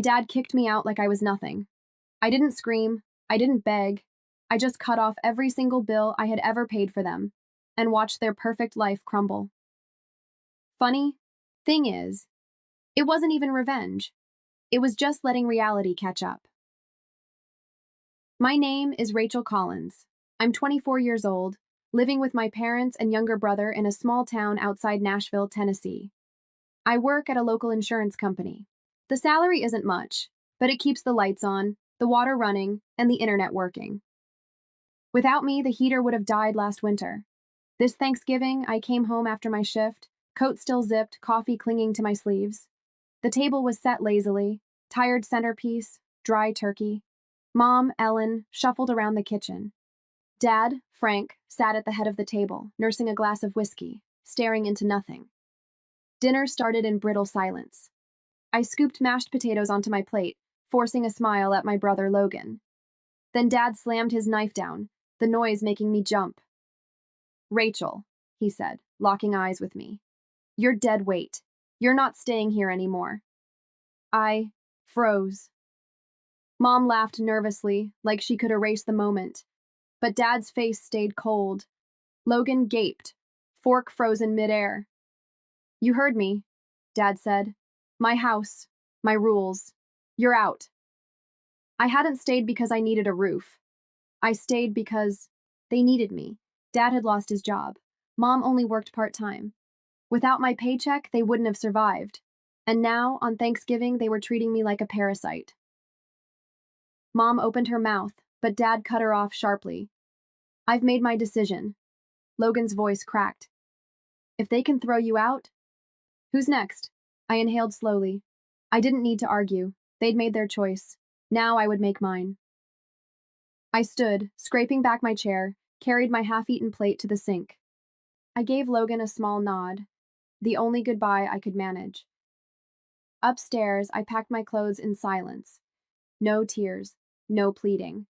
My dad kicked me out like I was nothing. I didn't scream, I didn't beg, I just cut off every single bill I had ever paid for them and watched their perfect life crumble. Funny thing is, it wasn't even revenge. It was just letting reality catch up. My name is Rachel Collins. I'm 24 years old, living with my parents and younger brother in a small town outside Nashville, Tennessee. I work at a local insurance company. The salary isn't much, but it keeps the lights on, the water running, and the internet working. Without me, the heater would have died last winter. This Thanksgiving, I came home after my shift, coat still zipped, coffee clinging to my sleeves. The table was set lazily, tired centerpiece, dry turkey. Mom, Ellen, shuffled around the kitchen. Dad, Frank, sat at the head of the table, nursing a glass of whiskey, staring into nothing. Dinner started in brittle silence. I scooped mashed potatoes onto my plate, forcing a smile at my brother Logan. Then Dad slammed his knife down, the noise making me jump. "Rachel," he said, locking eyes with me. "You're dead weight. You're not staying here anymore." I froze. Mom laughed nervously, like she could erase the moment. But Dad's face stayed cold. Logan gaped, fork frozen midair. "You heard me," Dad said. "My house, my rules. You're out." I hadn't stayed because I needed a roof. I stayed because they needed me. Dad had lost his job. Mom only worked part-time. Without my paycheck, they wouldn't have survived. And now, on Thanksgiving, they were treating me like a parasite. Mom opened her mouth, but Dad cut her off sharply. "I've made my decision." Logan's voice cracked. "If they can throw you out, who's next?" I inhaled slowly. I didn't need to argue. They'd made their choice. Now I would make mine. I stood, scraping back my chair, carried my half-eaten plate to the sink. I gave Logan a small nod, the only goodbye I could manage. Upstairs, I packed my clothes in silence. No tears, no pleading.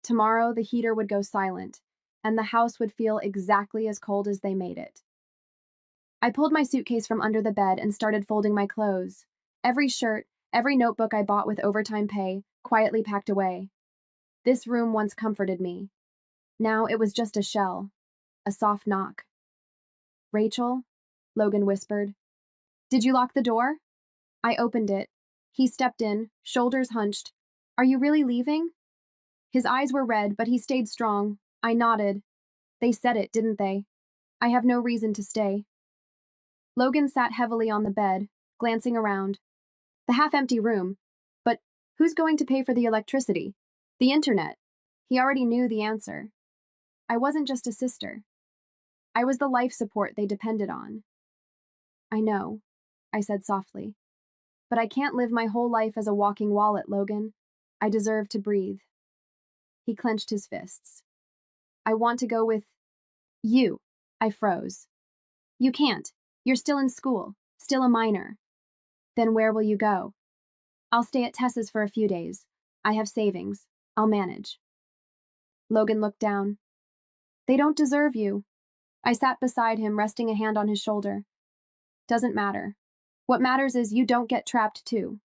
Tomorrow, the heater would go silent, and the house would feel exactly as cold as they made it. I pulled my suitcase from under the bed and started folding my clothes. Every shirt, every notebook I bought with overtime pay, quietly packed away. This room once comforted me. Now it was just a shell, a soft knock. "Rachel?" Logan whispered. "Did you lock the door?" I opened it. He stepped in, shoulders hunched. "Are you really leaving?" His eyes were red, but he stayed strong. I nodded. "They said it, didn't they? I have no reason to stay." Logan sat heavily on the bed, glancing around. The half-empty room. But who's going to pay for the electricity? The internet? He already knew the answer. I wasn't just a sister. I was the life support they depended on. "I know," I said softly. "But I can't live my whole life as a walking wallet, Logan. I deserve to breathe." He clenched his fists. "I want to go with you." I froze. "You can't. You're still in school, still a minor." "Then where will you go?" "I'll stay at Tessa's for a few days. I have savings. I'll manage." Logan looked down. "They don't deserve you." I sat beside him, resting a hand on his shoulder. "Doesn't matter. What matters is you don't get trapped too.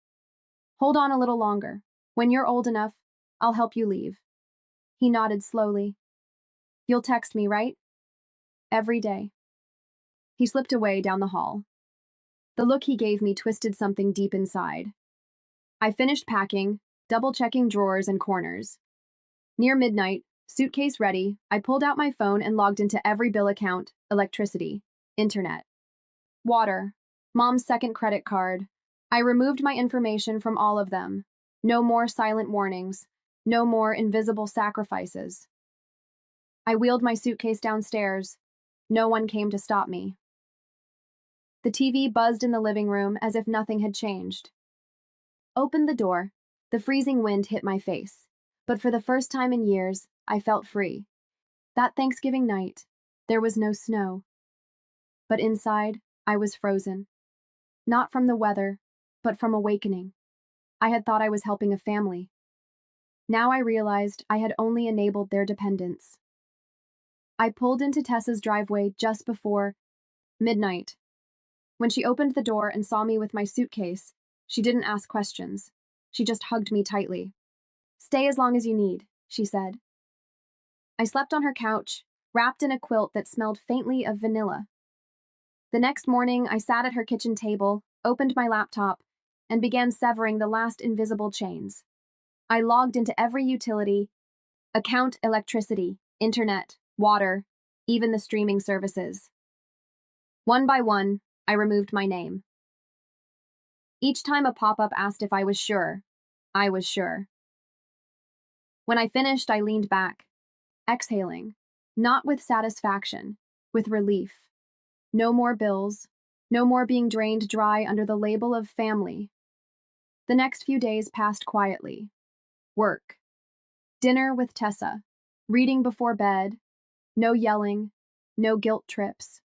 Hold on a little longer. When you're old enough, I'll help you leave." He nodded slowly. "You'll text me, right?" "Every day." He slipped away down the hall. The look he gave me twisted something deep inside. I finished packing, double-checking drawers and corners. Near midnight, suitcase ready, I pulled out my phone and logged into every bill account, electricity, internet, water, Mom's second credit card. I removed my information from all of them. No more silent warnings. No more invisible sacrifices. I wheeled my suitcase downstairs. No one came to stop me. The TV buzzed in the living room as if nothing had changed. Opened the door. The freezing wind hit my face. But for the first time in years, I felt free. That Thanksgiving night, there was no snow. But inside, I was frozen. Not from the weather, but from awakening. I had thought I was helping a family. Now I realized I had only enabled their dependence. I pulled into Tessa's driveway just before midnight. When she opened the door and saw me with my suitcase, she didn't ask questions. She just hugged me tightly. "Stay as long as you need," she said. I slept on her couch, wrapped in a quilt that smelled faintly of vanilla. The next morning, I sat at her kitchen table, opened my laptop, and began severing the last invisible chains. I logged into every utility, account electricity, internet, water, even the streaming services. One by one, I removed my name. Each time a pop-up asked if I was sure, I was sure. When I finished, I leaned back, exhaling, not with satisfaction, with relief. No more bills, no more being drained dry under the label of family. The next few days passed quietly. Work, dinner with Tessa, reading before bed, no yelling, no guilt trips.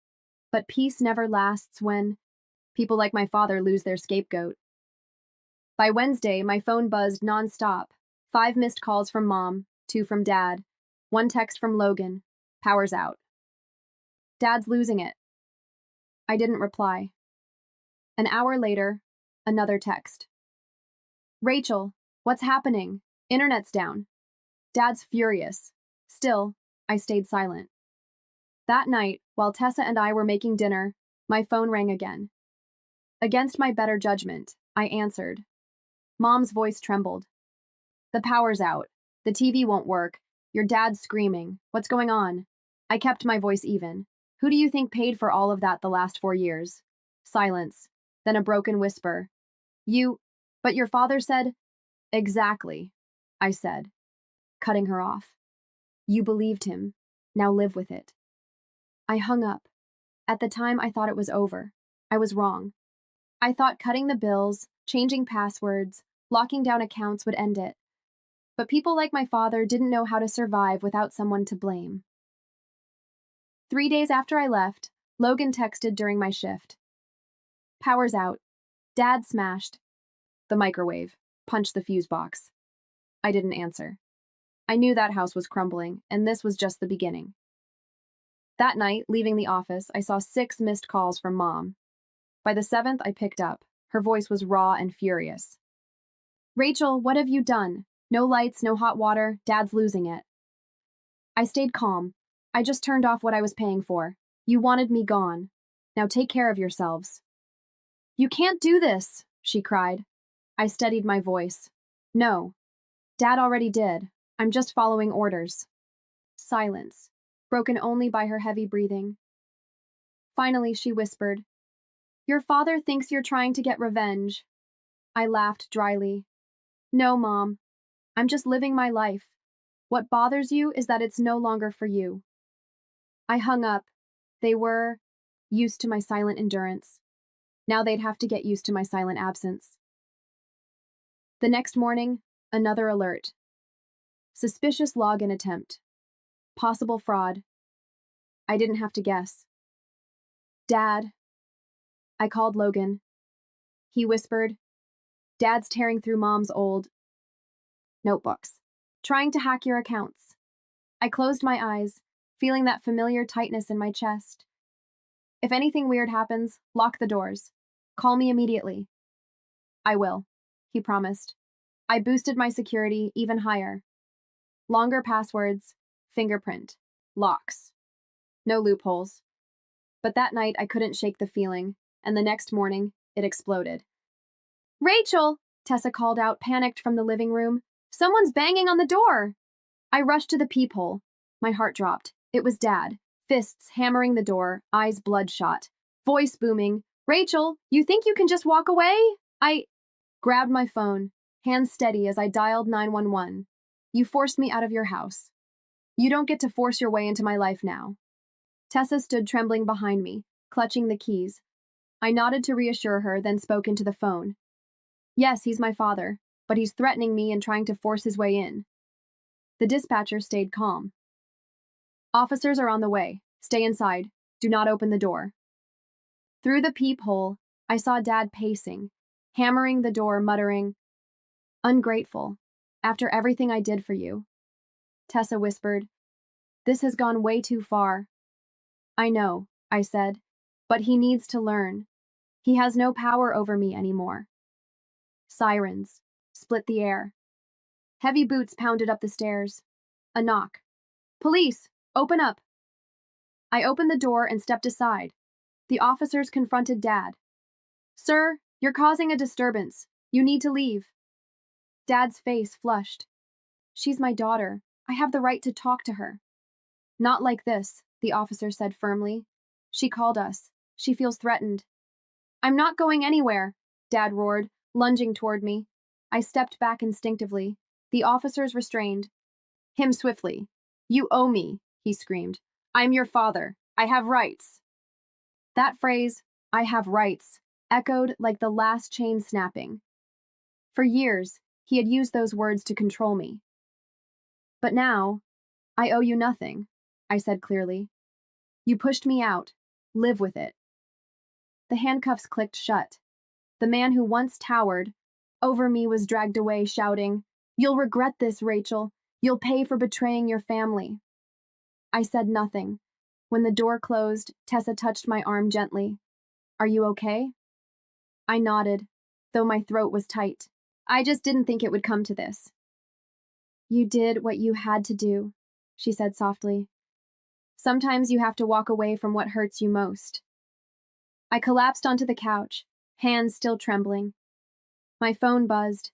But peace never lasts when people like my father lose their scapegoat. By Wednesday, my phone buzzed nonstop. 5 missed calls from Mom, 2 from Dad, 1 text from Logan. Power's out. Dad's losing it. I didn't reply. An hour later, another text. "Rachel, what's happening? Internet's down." Dad's furious. Still, I stayed silent. That night, while Tessa and I were making dinner, my phone rang again. Against my better judgment, I answered. Mom's voice trembled. "The power's out. The TV won't work. Your dad's screaming. What's going on?" I kept my voice even. "Who do you think paid for all of that the last 4 years?" Silence, then a broken whisper. But your father said." "Exactly," I said, cutting her off. "You believed him. Now live with it." I hung up. At the time, I thought it was over. I was wrong. I thought cutting the bills, changing passwords, locking down accounts would end it. But people like my father didn't know how to survive without someone to blame. 3 days after I left, Logan texted during my shift. "Power's out. Dad smashed the microwave, punched the fuse box." I didn't answer. I knew that house was crumbling, and this was just the beginning. That night, leaving the office, I saw 6 missed calls from Mom. By the 7th, I picked up. Her voice was raw and furious. "Rachel, what have you done? No lights, no hot water. Dad's losing it." I stayed calm. "I just turned off what I was paying for. You wanted me gone. Now take care of yourselves." "You can't do this," she cried. I steadied my voice. "No. Dad already did. I'm just following orders." Silence, broken only by her heavy breathing. Finally, she whispered, "Your father thinks you're trying to get revenge." I laughed dryly. "No, Mom. I'm just living my life. What bothers you is that it's no longer for you." I hung up. They were used to my silent endurance. Now they'd have to get used to my silent absence. The next morning, another alert. Suspicious login attempt. Possible fraud. I didn't have to guess. "Dad." I called Logan. He whispered, "Dad's tearing through Mom's old notebooks, trying to hack your accounts." I closed my eyes, feeling that familiar tightness in my chest. "If anything weird happens, lock the doors. Call me immediately." "I will," he promised. I boosted my security even higher. Longer passwords, fingerprint, locks. No loopholes. But that night I couldn't shake the feeling, and the next morning, it exploded. "Rachel!" Tessa called out, panicked from the living room. "Someone's banging on the door!" I rushed to the peephole. My heart dropped. It was Dad, fists hammering the door, eyes bloodshot, voice booming. "Rachel, you think you can just walk away?" I grabbed my phone, hands steady as I dialed 911. "You forced me out of your house. You don't get to force your way into my life now." Tessa stood trembling behind me, clutching the keys. I nodded to reassure her, then spoke into the phone. "Yes, he's my father, but he's threatening me and trying to force his way in." The dispatcher stayed calm. "Officers are on the way. Stay inside. Do not open the door." Through the peephole, I saw Dad pacing, hammering the door, muttering, "Ungrateful. After everything I did for you." Tessa whispered, "This has gone way too far." "I know," I said, "but he needs to learn. He has no power over me anymore." Sirens. split the air. Heavy boots pounded up the stairs. A knock. Police! Open up! I opened the door and stepped aside. The officers confronted Dad. Sir, you're causing a disturbance. You need to leave. Dad's face flushed. She's my daughter. I have the right to talk to her. Not like this, the officer said firmly. She called us. She feels threatened. I'm not going anywhere, Dad roared, lunging toward me. I stepped back instinctively. The officers restrained him swiftly. You owe me, he screamed. I'm your father. I have rights. That phrase, I have rights, echoed like the last chain snapping. For years, he had used those words to control me. But now, I owe you nothing, I said clearly. You pushed me out. Live with it. The handcuffs clicked shut. The man who once towered over me was dragged away, shouting, You'll regret this, Rachel. You'll pay for betraying your family. I said nothing. When the door closed, Tessa touched my arm gently. Are you okay? I nodded, though my throat was tight. I just didn't think it would come to this. You did what you had to do, she said softly. Sometimes you have to walk away from what hurts you most. I collapsed onto the couch, hands still trembling. My phone buzzed.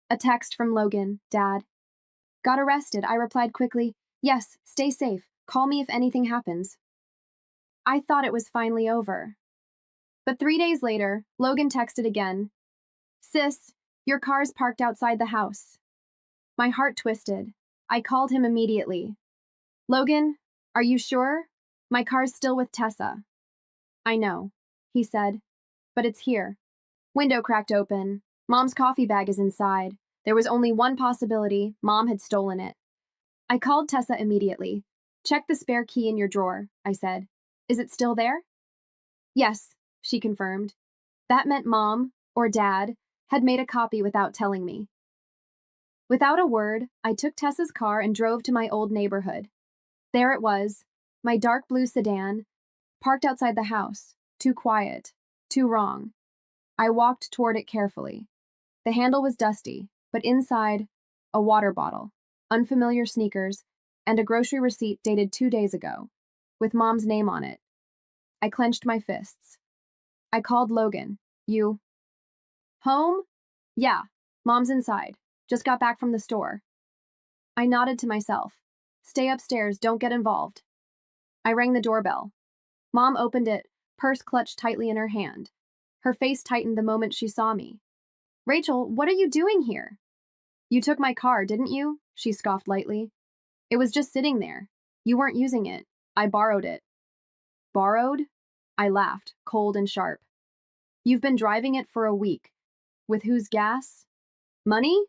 A text from Logan, Dad. Got arrested, I replied quickly. Yes, stay safe. Call me if anything happens. I thought it was finally over. But 3 days later, Logan texted again. Sis, your car's parked outside the house. My heart twisted. I called him immediately. Logan, are you sure? My car's still with Tessa. I know, he said, but it's here. Window cracked open. Mom's coffee bag is inside. There was only one possibility. Mom had stolen it. I called Tessa immediately. Check the spare key in your drawer, I said. Is it still there? Yes, she confirmed. That meant Mom, or Dad, had made a copy without telling me. Without a word, I took Tessa's car and drove to my old neighborhood. There it was, my dark blue sedan, parked outside the house. Too quiet, too wrong. I walked toward it carefully. The handle was dusty, but inside, a water bottle, unfamiliar sneakers, and a grocery receipt dated 2 days ago, with Mom's name on it. I clenched my fists. I called Logan. You home? Yeah, Mom's inside. Just got back from the store. I nodded to myself. Stay upstairs, don't get involved. I rang the doorbell. Mom opened it, purse clutched tightly in her hand. Her face tightened the moment she saw me. Rachel, what are you doing here? You took my car, didn't you? She scoffed lightly. It was just sitting there. You weren't using it. I borrowed it. Borrowed? I laughed, cold and sharp. You've been driving it for a week. With whose gas? Money?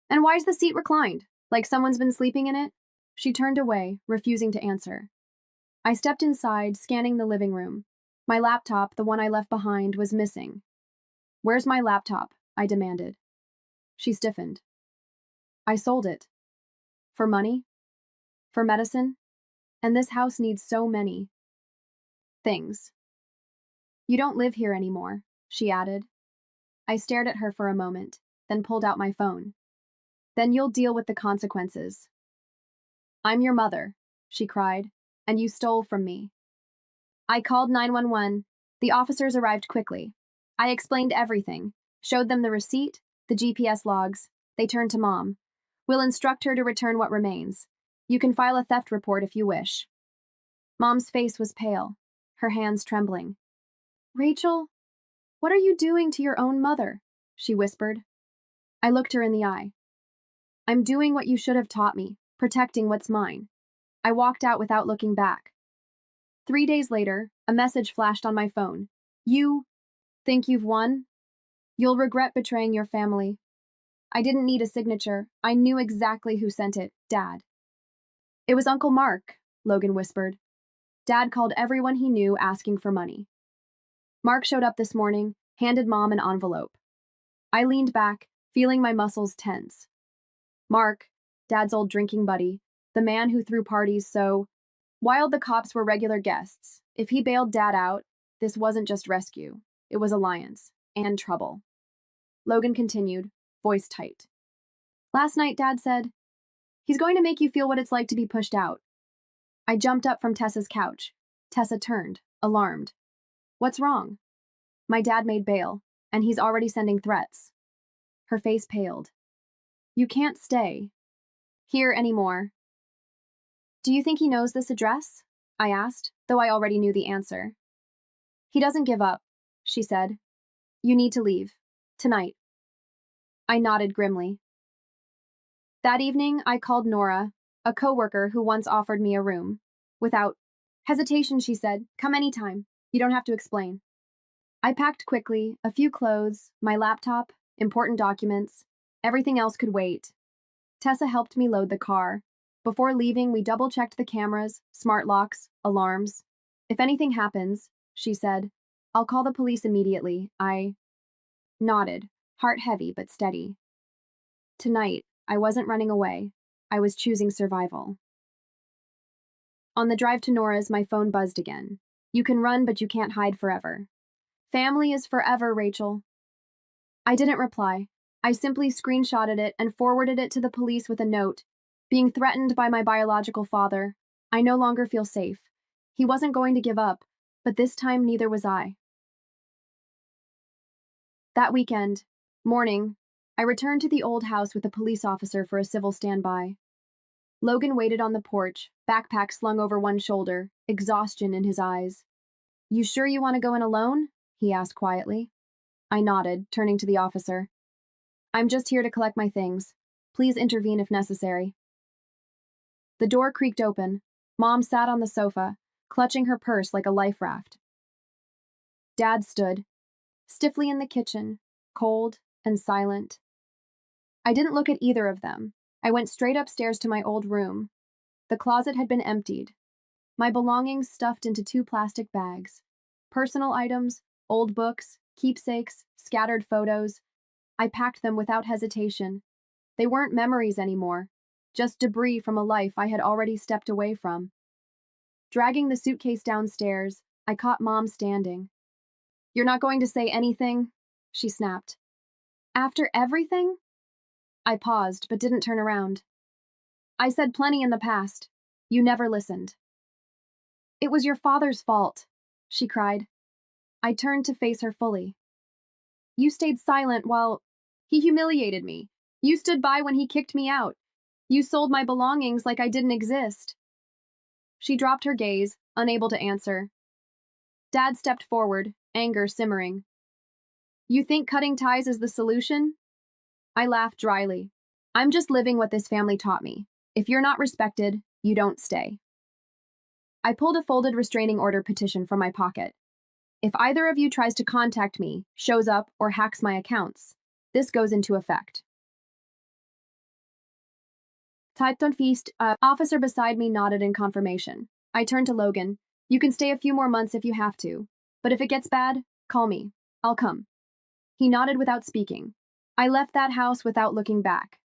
And why's the seat reclined? Like someone's been sleeping in it? She turned away, refusing to answer. I stepped inside, scanning the living room. My laptop, the one I left behind, was missing. Where's my laptop? I demanded. She stiffened. I sold it. For money? For medicine? And this house needs so many things. You don't live here anymore, she added. I stared at her for a moment, then pulled out my phone. Then you'll deal with the consequences. I'm your mother, she cried, and you stole from me. I called 911. The officers arrived quickly. I explained everything, showed them the receipt, the GPS logs. They turned to Mom. We'll instruct her to return what remains. You can file a theft report if you wish. Mom's face was pale, her hands trembling. Rachel, what are you doing to your own mother? She whispered. I looked her in the eye. I'm doing what you should have taught me, protecting what's mine. I walked out without looking back. 3 days later, a message flashed on my phone. You think you've won? You'll regret betraying your family. I didn't need a signature. I knew exactly who sent it, Dad. It was Uncle Mark, Logan whispered. Dad called everyone he knew asking for money. Mark showed up this morning, handed Mom an envelope. I leaned back, feeling my muscles tense. Mark, Dad's old drinking buddy, the man who threw parties so, while the cops were regular guests, if he bailed Dad out, this wasn't just rescue, it was alliance and trouble. Logan continued, voice tight. Last night, Dad said, he's going to make you feel what it's like to be pushed out. I jumped up from Tessa's couch. Tessa turned, alarmed. What's wrong? My dad made bail, and he's already sending threats. Her face paled. You can't stay here anymore. Do you think he knows this address? I asked, though I already knew the answer. He doesn't give up, she said. You need to leave. Tonight. I nodded grimly. That evening, I called Nora, a coworker who once offered me a room. Without hesitation, she said, come anytime. You don't have to explain. I packed quickly, a few clothes, my laptop, important documents. Everything else could wait. Tessa helped me load the car. Before leaving, we double-checked the cameras, smart locks, alarms. If anything happens, she said, I'll call the police immediately. I nodded, heart heavy but steady. Tonight, I wasn't running away. I was choosing survival. On the drive to Nora's, my phone buzzed again. You can run, but you can't hide forever. Family is forever, Rachel. I didn't reply. I simply screenshotted it and forwarded it to the police with a note. Being threatened by my biological father, I no longer feel safe. He wasn't going to give up, but this time neither was I. That weekend, morning, I returned to the old house with a police officer for a civil standby. Logan waited on the porch, backpack slung over one shoulder, exhaustion in his eyes. You sure you want to go in alone? He asked quietly. I nodded, turning to the officer. I'm just here to collect my things. Please intervene if necessary. The door creaked open. Mom sat on the sofa, clutching her purse like a life raft. Dad stood, stiffly in the kitchen, cold and silent. I didn't look at either of them. I went straight upstairs to my old room. The closet had been emptied. My belongings stuffed into 2 plastic bags. Personal items, old books, keepsakes, scattered photos. I packed them without hesitation. They weren't memories anymore, just debris from a life I had already stepped away from. Dragging the suitcase downstairs, I caught Mom standing. You're not going to say anything? She snapped. After everything? I paused, but didn't turn around. I said plenty in the past. You never listened. It was your father's fault, she cried. I turned to face her fully. You stayed silent while he humiliated me. You stood by when he kicked me out. You sold my belongings like I didn't exist. She dropped her gaze, unable to answer. Dad stepped forward, anger simmering. You think cutting ties is the solution? I laughed dryly. I'm just living what this family taught me. If you're not respected, you don't stay. I pulled a folded restraining order petition from my pocket. If either of you tries to contact me, shows up, or hacks my accounts, this goes into effect. Zeitun Feast, officer beside me nodded in confirmation. I turned to Logan. You can stay a few more months if you have to, but if it gets bad, call me. I'll come. He nodded without speaking. I left that house without looking back.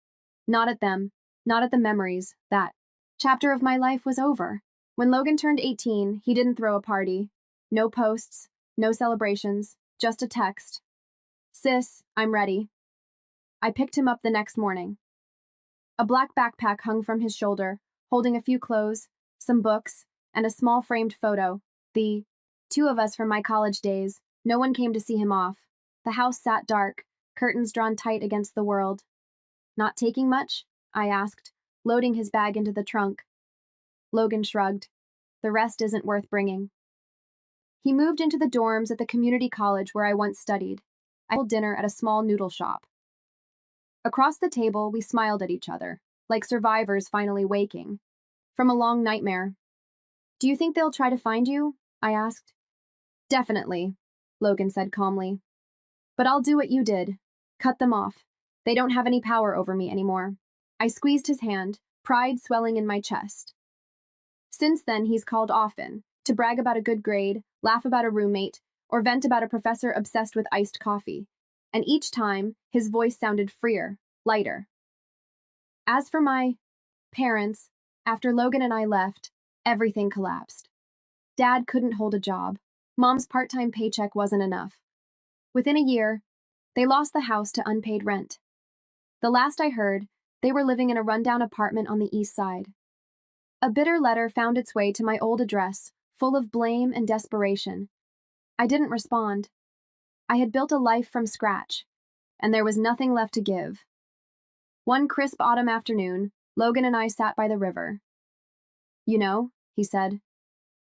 Not at them, not at the memories. That chapter of my life was over. When Logan turned 18, he didn't throw a party. No posts, no celebrations, just a text. Sis, I'm ready. I picked him up the next morning. A black backpack hung from his shoulder, holding a few clothes, some books, and a small framed photo. The 2 of us from my college days. No one came to see him off. The house sat dark, curtains drawn tight against the world. Not taking much? I asked, loading his bag into the trunk. Logan shrugged. The rest isn't worth bringing. He moved into the dorms at the community college where I once studied. I had dinner at a small noodle shop. Across the table, we smiled at each other, like survivors finally waking from a long nightmare. Do you think they'll try to find you? I asked. Definitely, Logan said calmly. But I'll do what you did. Cut them off. They don't have any power over me anymore. I squeezed his hand, pride swelling in my chest. Since then, he's called often, to brag about a good grade, laugh about a roommate, or vent about a professor obsessed with iced coffee. And each time, his voice sounded freer, lighter. As for my parents, after Logan and I left, everything collapsed. Dad couldn't hold a job. Mom's part-time paycheck wasn't enough. Within a year, they lost the house to unpaid rent. The last I heard, they were living in a rundown apartment on the east side. A bitter letter found its way to my old address, full of blame and desperation. I didn't respond. I had built a life from scratch, and there was nothing left to give. One crisp autumn afternoon, Logan and I sat by the river. "You know," he said,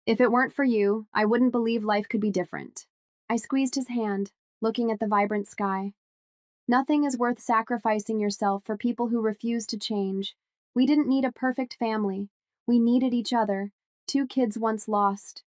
"if it weren't for you, I wouldn't believe life could be different." I squeezed his hand, looking at the vibrant sky. Nothing is worth sacrificing yourself for people who refuse to change. We didn't need a perfect family. We needed each other, two kids once lost.